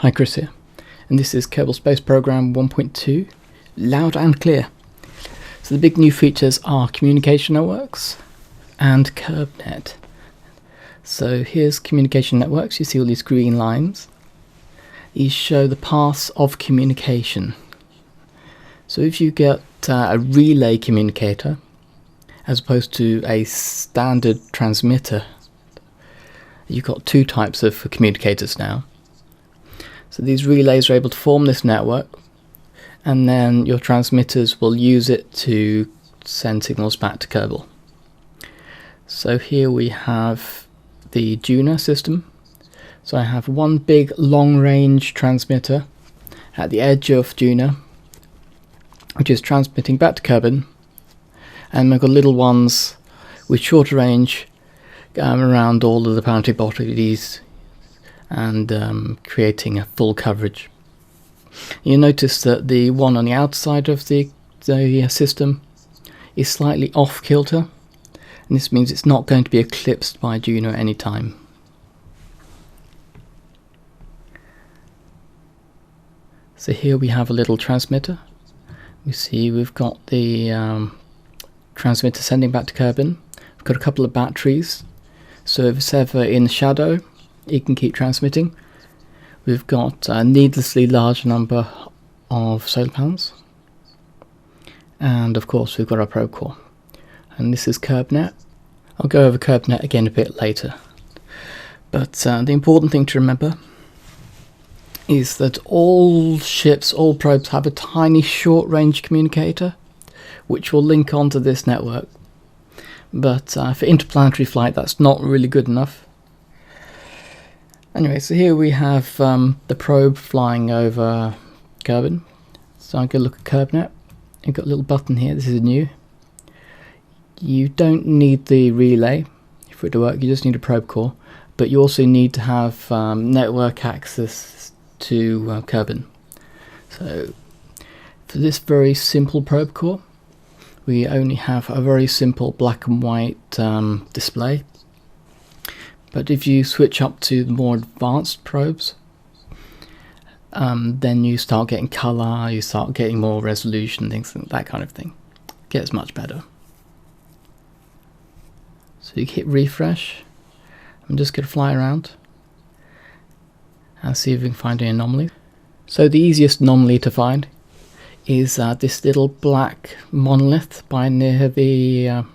Hi, Chris here, and this is Kerbal Space Program 1.2, loud and clear. So the big new features are communication networks and Kerbnet. So here's communication networks. You see all these green lines. These show the paths of communication. So if you get a relay communicator as opposed to a standard transmitter, you've got two types of communicators now. So these relays are able to form this network, and then your transmitters will use it to send signals back to Kerbal. So here we have the Juno system. So I have one big long-range transmitter at the edge of Juno, which is transmitting back to Kerbal, and I've got little ones with shorter range around all of the planetary bodies and creating a full coverage. You notice that the one on the outside of the system is slightly off kilter, and this means it's not going to be eclipsed by Juno at any time. So here we have a little transmitter. We see we've got the transmitter sending back to Kerbal. We've got a couple of batteries, so if it's ever in shadow, it can keep transmitting. We've got a needlessly large number of solar panels, and of course we've got our probe core, and this is Kerbnet. I'll go over Kerbnet again a bit later, but the important thing to remember is that all ships, all probes have a tiny short range communicator which will link onto this network, but for interplanetary flight that's not really good enough. Anyway, so here we have the probe flying over Kerbal. So I'm going to look at Kerbnet. You've got a little button here. This is new. You don't need the relay for it to work. You just need a probe core, but you also need to have network access to Kerbal. So for this very simple probe core, we only have a very simple black and white display. But if you switch up to the more advanced probes, then you start getting color, you start getting more resolution, things like that kind of thing. It gets much better. So you hit refresh. I'm just going to fly around and see if we can find any anomalies. So the easiest anomaly to find is this little black monolith by near the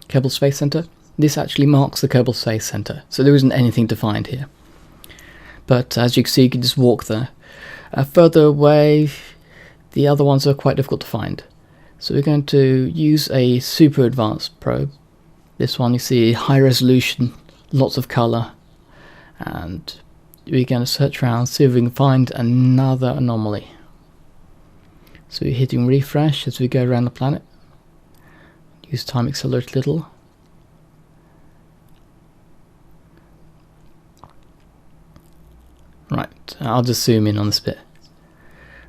Kerbal Space Center. This actually marks the Kerbal Space Center, so there isn't anything to find here. But as you can see, you can just walk there. Further away, the other ones are quite difficult to find. So we're going to use a super advanced probe. This one you see high resolution, lots of color, and we're going to search around, see if we can find another anomaly. So we're hitting refresh as we go around the planet. Use time accelerate a little. Right, I'll just zoom in on this bit.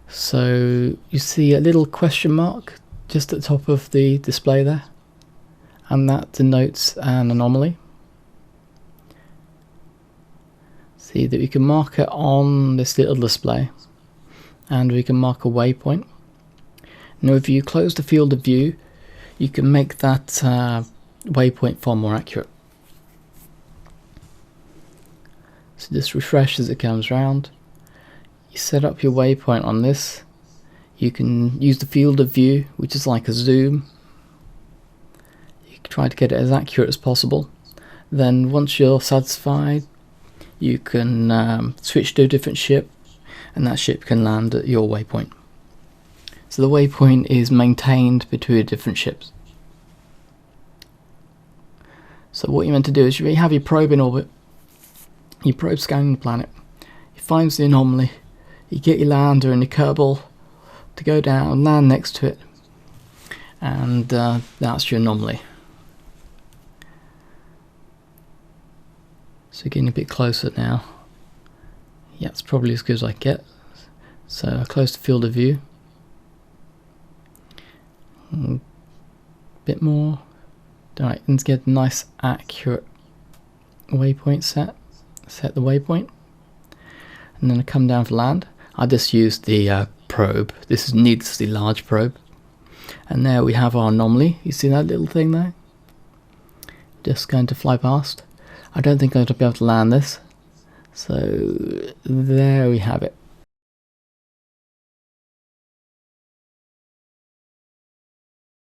So you see a little question mark just at the top of the display there, and that denotes an anomaly. See that we can mark it on this little display, and we can mark a waypoint. Now if you close the field of view, you can make that waypoint far more accurate. So just refresh as it comes round. You set up your waypoint on this. You can use the field of view, which is like a zoom. You can try to get it as accurate as possible. Then once you're satisfied, you can switch to a different ship, and that ship can land at your waypoint. So the waypoint is maintained between different ships. So what you're meant to do is you have your probe in orbit. Your probe scanning the planet, it finds the anomaly, you get your lander and your Kerbal to go down and land next to it, and that's your anomaly. So getting a bit closer now. Yeah, it's probably as good as I can get. So I close the field of view. A bit more. Alright, let's get a nice accurate waypoint set. Set the waypoint. and then I come down for land. I just used the probe. This is needlessly large probe. And there we have our anomaly. You see that little thing there? Just going to fly past. I don't think I'm going to be able to land this. So there we have it.